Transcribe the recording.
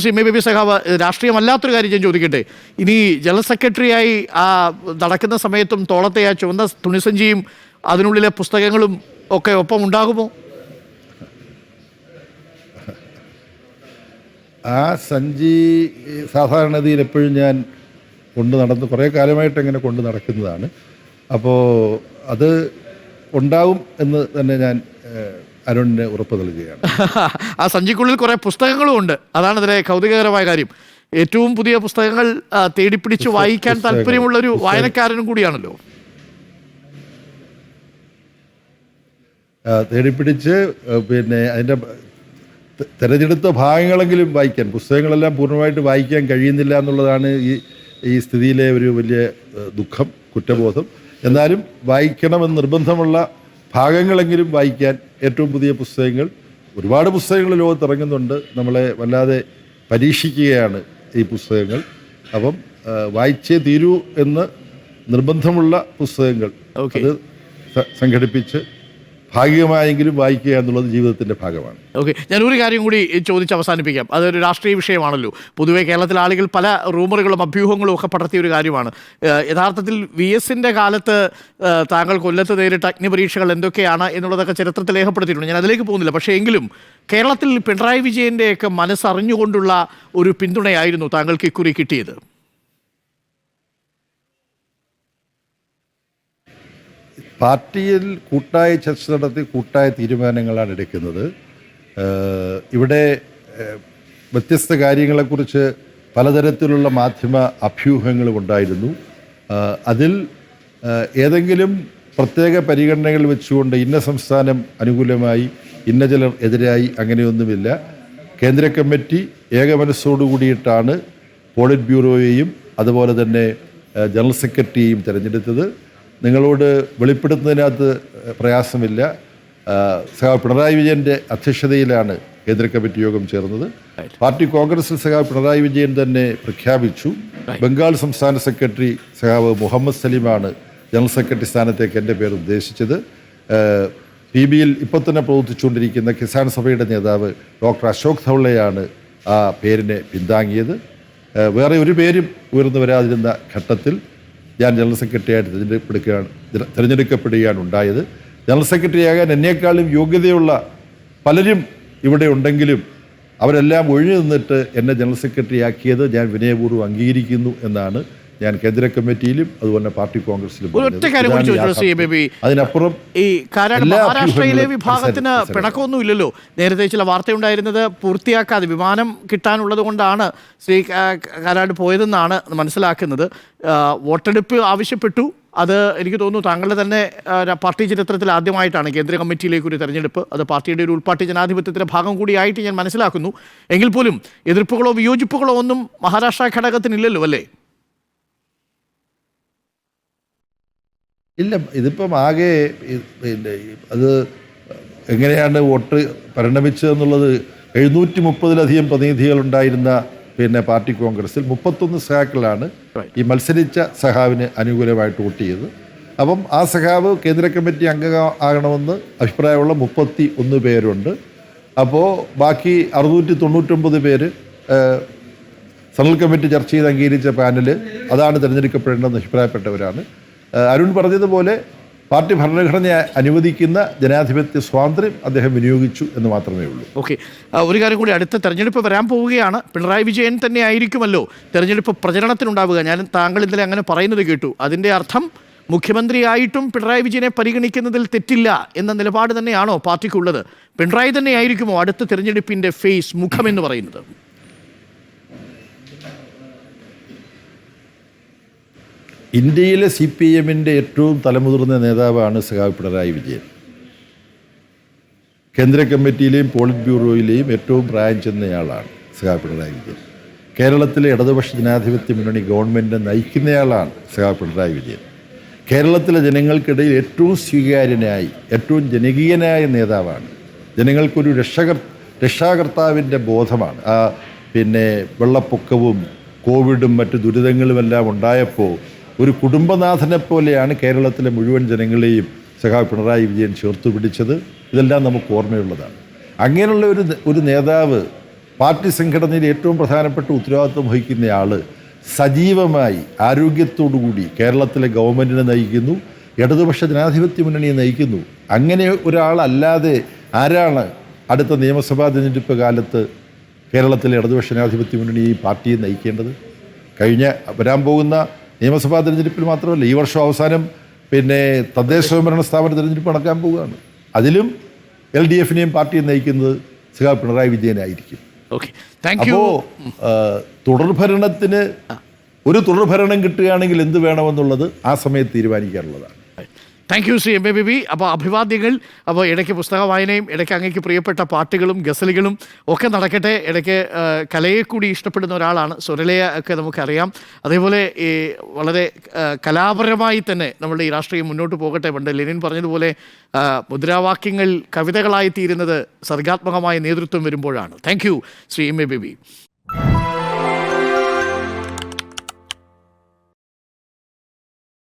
Shri baby സഖാവ്, രാഷ്ട്രീയമല്ലാത്തൊരു കാര്യം ഞാൻ ചോദിക്കട്ടെ. ഇനി ജനറൽ സെക്രട്ടറിയായി നടക്കുന്ന സമയത്തും തോളത്തെ ആ ചുവന്ന തുണിസഞ്ചിയും അതിനുള്ളിലെ പുസ്തകങ്ങളും ഒക്കെ ഒപ്പം ഉണ്ടാകുമോ? ആ സഞ്ചി സാധാരണഗതിയിൽ എപ്പോഴും ഞാൻ കുറേ കാലമായിട്ട് ഇങ്ങനെ കൊണ്ട് നടക്കുന്നതാണ്. അപ്പോൾ അത് ഉണ്ടാവും എന്ന് തന്നെ ഞാൻ അരുണിന് ഉറപ്പ് നൽകുകയാണ്. ആ സഞ്ചിക്കുള്ളിൽ കുറേ പുസ്തകങ്ങളും ഉണ്ട്, അതാണ് ഇതിലെ കൗതുകകരമായ കാര്യം. ഏറ്റവും പുതിയ പുസ്തകങ്ങൾ തേടിപ്പിടിച്ച് വായിക്കാൻ താല്പര്യമുള്ളൊരു വായനക്കാരനും കൂടിയാണല്ലോ. തേടിപ്പിടിച്ച് പിന്നെ അതിൻ്റെ തിരഞ്ഞെടുത്ത ഭാഗങ്ങളെങ്കിലും വായിക്കാൻ, പുസ്തകങ്ങളെല്ലാം പൂർണ്ണമായിട്ട് വായിക്കാൻ കഴിയുന്നില്ല എന്നുള്ളതാണ് ഈ സ്ഥിതിയിലെ ഒരു വലിയ ദുഃഖം, കുറ്റബോധം. എന്നാലും വായിക്കണമെന്ന് നിർബന്ധമുള്ള ഭാഗങ്ങളെങ്കിലും വായിക്കാൻ ഏറ്റവും പുതിയ പുസ്തകങ്ങൾ, ഒരുപാട് പുസ്തകങ്ങൾ ലോകത്ത് ഇറങ്ങുന്നുണ്ട്. നമ്മളെ വല്ലാതെ പരീക്ഷിക്കുകയാണ് ഈ പുസ്തകങ്ങൾ. അപ്പം വായിച്ചേ തീരൂ എന്ന് നിർബന്ധമുള്ള പുസ്തകങ്ങൾ അത് സംഘടിപ്പിച്ച് ഭാഗികമായെങ്കിലും വായിക്കുക എന്നുള്ളത് ജീവിതത്തിൻ്റെ ഭാഗമാണ്. ഓക്കെ, ഞാനൊരു കാര്യം കൂടി ചോദിച്ച് അവസാനിപ്പിക്കാം. അതൊരു രാഷ്ട്രീയ വിഷയമാണല്ലോ. പൊതുവെ കേരളത്തിലെ ആളുകൾ പല റൂമറുകളും അഭ്യൂഹങ്ങളും ഒക്കെ പടർത്തിയ ഒരു കാര്യമാണ്. യഥാർത്ഥത്തിൽ VS-ൻ്റെ കാലത്ത് താങ്കൾ കൊല്ലത്ത് നേരിട്ട അഗ്നിപരീക്ഷകൾ എന്തൊക്കെയാണ് എന്നുള്ളതൊക്കെ ചരിത്രത്തിൽ രേഖപ്പെടുത്തിയിട്ടുണ്ട്. ഞാൻ അതിലേക്ക് പോകുന്നില്ല. പക്ഷേ എങ്കിലും കേരളത്തിൽ പിണറായി വിജയൻ്റെയൊക്കെ മനസ്സറിഞ്ഞുകൊണ്ടുള്ള ഒരു പിന്തുണയായിരുന്നു താങ്കൾക്ക് ഇക്കുറി കിട്ടിയത്. പാർട്ടിയിൽ കൂട്ടായ ചർച്ച നടത്തി കൂട്ടായ തീരുമാനങ്ങളാണ് എടുക്കുന്നത്. ഇവിടെ വ്യത്യസ്ത കാര്യങ്ങളെക്കുറിച്ച് പലതരത്തിലുള്ള മാധ്യമ അഭ്യൂഹങ്ങളും ഉണ്ടായിരുന്നു. അതിൽ ഏതെങ്കിലും പ്രത്യേക പരിഗണനകൾ വെച്ചുകൊണ്ട് ഇന്ന സംസ്ഥാനം അനുകൂലമായി ഇന്ന ചിലർ എതിരായി അങ്ങനെയൊന്നുമില്ല. കേന്ദ്ര കമ്മിറ്റി ഏകമനസ്സോടുകൂടിയിട്ടാണ് പോളിറ്റ് ബ്യൂറോയെയും അതുപോലെ തന്നെ ജനറൽ സെക്രട്ടറിയെയും തിരഞ്ഞെടുത്തത്. നിങ്ങളോട് വെളിപ്പെടുത്തുന്നതിനകത്ത് പ്രയാസമില്ല. സഖാവ് പിണറായി വിജയൻ്റെ അധ്യക്ഷതയിലാണ് കേന്ദ്ര കമ്മിറ്റി യോഗം ചേർന്നത്. പാർട്ടി കോൺഗ്രസിൽ സഖാവ് പിണറായി വിജയൻ തന്നെ പ്രഖ്യാപിച്ചു. ബംഗാൾ സംസ്ഥാന സെക്രട്ടറി സഖാവ് മുഹമ്മദ് സലീമാണ് ജനറൽ സെക്രട്ടറി സ്ഥാനത്തേക്ക് എൻ്റെ പേര് ഉദ്ദേശിച്ചത്. PBയിൽ ഇപ്പോൾ തന്നെ പ്രവർത്തിച്ചുകൊണ്ടിരിക്കുന്ന കിസാൻ സഭയുടെ നേതാവ് ഡോക്ടർ അശോക് ധവളയാണ് ആ പേരിനെ പിന്താങ്ങിയത്. വേറെ ഒരു പേരും ഉയർന്നു വരാതിരുന്ന ഘട്ടത്തിൽ ഞാൻ ജനറൽ സെക്രട്ടറിയായിട്ട് തിരഞ്ഞെടുക്കപ്പെടുകയാണ് ഉണ്ടായത്. ജനറൽ സെക്രട്ടറിയാകാൻ എന്നേക്കാളും യോഗ്യതയുള്ള പലരും ഇവിടെ ഉണ്ടെങ്കിലും അവരെല്ലാം ഒഴിഞ്ഞു നിന്നിട്ട് എന്നെ ജനറൽ സെക്രട്ടറി ആക്കിയത് ഞാൻ വിനയപൂർവ്വം അംഗീകരിക്കുന്നു എന്നാണ് ഞാൻ കേന്ദ്ര കമ്മിറ്റിയിലും അതുപോലെ പാർട്ടി കോൺഗ്രസിലും. അതിനപ്പുറം ഈ മഹാരാഷ്ട്രയിലെ വിഭാഗത്തിന് പിണക്കമൊന്നും ഇല്ലല്ലോ. നേരത്തെ ചില വാർത്തയുണ്ടായിരുന്നത് പൂർത്തിയാക്കാതെ വിമാനം കിട്ടാനുള്ളത് കൊണ്ടാണ് ശ്രീ കാരാട് പോയതെന്നാണ് മനസ്സിലാക്കുന്നത്. വോട്ടെടുപ്പ് ആവശ്യപ്പെട്ടു. അത് എനിക്ക് തോന്നുന്നു താങ്കളുടെ തന്നെ പാർട്ടി ചരിത്രത്തിൽ ആദ്യമായിട്ടാണ് കേന്ദ്ര കമ്മിറ്റിയിലേക്ക് ഒരു തെരഞ്ഞെടുപ്പ്. അത് പാർട്ടിയുടെ ഒരു ഉൾപാർട്ടി ജനാധിപത്യത്തിൻ്റെ ഭാഗം കൂടിയായിട്ട് ഞാൻ മനസ്സിലാക്കുന്നു. എങ്കിൽ പോലും എതിർപ്പുകളോ വിയോജിപ്പുകളോ ഒന്നും മഹാരാഷ്ട്ര ഘടകത്തിനില്ലല്ലോ അല്ലേ? ഇല്ല, ഇതിപ്പം ആകെ അത് എങ്ങനെയാണ് വോട്ട് പരിണമിച്ചതെന്നുള്ളത് 730-ലധികം പ്രതിനിധികളുണ്ടായിരുന്ന പാർട്ടി കോൺഗ്രസിൽ 31 സഖാക്കളാണ് ഈ മത്സരിച്ച സഖാവിന് അനുകൂലമായിട്ട് വോട്ട് ചെയ്തത്. അപ്പം ആ സഖാവ് കേന്ദ്ര കമ്മിറ്റി അംഗമാകണമെന്ന് അഭിപ്രായമുള്ള 31 പേരുണ്ട്. അപ്പോൾ ബാക്കി 699 പേര് സെൻട്രൽ കമ്മിറ്റി ചർച്ച ചെയ്ത് അംഗീകരിച്ച പാനൽ അതാണ് തിരഞ്ഞെടുക്കപ്പെടേണ്ടതെന്ന് അഭിപ്രായപ്പെട്ടവരാണ്. അരുൺ പറഞ്ഞതുപോലെ പാർട്ടി ഭരണഘടന അനുവദിക്കുന്ന ജനാധിപത്യ സ്വാതന്ത്ര്യം അദ്ദേഹം വിനിയോഗിച്ചു എന്ന് മാത്രമേ ഉള്ളൂ. ഓക്കെ, ഒരു കാര്യം കൂടി, അടുത്ത തെരഞ്ഞെടുപ്പ് വരാൻ പോവുകയാണ്. പിണറായി വിജയൻ തന്നെ ആയിരിക്കുമല്ലോ തെരഞ്ഞെടുപ്പ് പ്രചരണത്തിനുണ്ടാവുക. ഞാൻ താങ്കൾ ഇന്നലെ അങ്ങനെ പറയുന്നത് കേട്ടു. അതിൻ്റെ അർത്ഥം മുഖ്യമന്ത്രിയായിട്ടും പിണറായി വിജയനെ പരിഗണിക്കുന്നതിൽ തെറ്റില്ല എന്ന നിലപാട് തന്നെയാണോ പാർട്ടിക്കുള്ളത്? പിണറായി തന്നെ ആയിരിക്കുമോ അടുത്ത തെരഞ്ഞെടുപ്പിൻ്റെ മുഖം എന്ന് പറയുന്നത്? ഇന്ത്യയിലെ CPM-ൻ്റെ ഏറ്റവും തലമുതിർന്ന നേതാവാണ് സഖാവ് പിണറായി വിജയൻ. കേന്ദ്ര കമ്മിറ്റിയിലെയും പോളിറ്റ് ബ്യൂറോയിലെയും ഏറ്റവും പ്രായം ചെന്നയാളാണ് സഖാവ് പിണറായി വിജയൻ. കേരളത്തിലെ ഇടതുപക്ഷ ജനാധിപത്യ മുന്നണി ഗവൺമെൻറ് നയിക്കുന്നയാളാണ് സഖാവ് പിണറായി വിജയൻ. കേരളത്തിലെ ജനങ്ങൾക്കിടയിൽ ഏറ്റവും സ്വീകാര്യനായി ഏറ്റവും ജനകീയനായ നേതാവാണ്. ജനങ്ങൾക്കൊരു രക്ഷാകർത്താവിൻ്റെ ബോധമാണ്. വെള്ളപ്പൊക്കവും കോവിഡും മറ്റു ദുരിതങ്ങളുമെല്ലാം ഉണ്ടായപ്പോൾ ഒരു കുടുംബനാഥനെ പോലെയാണ് കേരളത്തിലെ മുഴുവൻ ജനങ്ങളെയും സഖാവ് പിണറായി വിജയൻ ചേർത്തു പിടിച്ചത്. ഇതെല്ലാം നമുക്ക് ഓർമ്മയുള്ളതാണ്. അങ്ങനെയുള്ള ഒരു നേതാവ് പാർട്ടി സംഘടനയിൽ ഏറ്റവും പ്രധാനപ്പെട്ട ഉത്തരവാദിത്വം വഹിക്കുന്നയാൾ സജീവമായി ആരോഗ്യത്തോടുകൂടി കേരളത്തിലെ ഗവൺമെൻറ്റിനെ നയിക്കുന്നു, ഇടതുപക്ഷ ജനാധിപത്യ മുന്നണിയെ നയിക്കുന്നു. അങ്ങനെ ഒരാളല്ലാതെ ആരാണ് അടുത്ത നിയമസഭാ തിരഞ്ഞെടുപ്പ് കാലത്ത് കേരളത്തിലെ ഇടതുപക്ഷ ജനാധിപത്യ മുന്നണി ഈ പാർട്ടിയെ നയിക്കേണ്ടത്? വരാൻ പോകുന്ന നിയമസഭാ തിരഞ്ഞെടുപ്പിൽ മാത്രമല്ല, ഈ വർഷം അവസാനം തദ്ദേശ സ്വയംഭരണ സ്ഥാപന തിരഞ്ഞെടുപ്പ് നടക്കാൻ പോവുകയാണ്. അതിലും LDFനെയും പാർട്ടിയെ നയിക്കുന്നത് സഖാവ് പിണറായി വിജയനായിരിക്കും. അപ്പോൾ തുടർഭരണത്തിന് ഒരു തുടർഭരണം കിട്ടുകയാണെങ്കിൽ എന്ത് വേണമെന്നുള്ളത് ആ സമയത്ത് തീരുമാനിക്കാനുള്ളതാണ്. Thank you Shri MABB. അപ്പോൾ അഭിവാദ്യങ്ങൾ. അപ്പോൾ ഇടയ്ക്ക് പുസ്തക വായനയും ഇടയ്ക്ക് അങ്ങേക്ക് പ്രിയപ്പെട്ട പാട്ടുകളും ഗസലുകളും ഒക്കെ നടക്കട്ടെ. ഇടയ്ക്ക് കലയെ കൂടി ഇഷ്ടപ്പെടുന്ന ഒരാളാണ്. സ്വരലയ ഒക്കെ നമുക്കറിയാം. അതേപോലെ ഈ വളരെ കലാപരമായി തന്നെ നമ്മളുടെ ഈ രാഷ്ട്രീയം മുന്നോട്ട് പോകട്ടെ. പണ്ട് ലെനിൻ പറഞ്ഞതുപോലെ മുദ്രാവാക്യങ്ങൾ കവിതകളായി തീരുന്നത് സർഗാത്മകമായ നേതൃത്വം വരുമ്പോഴാണ്. Thank you Shri MABB.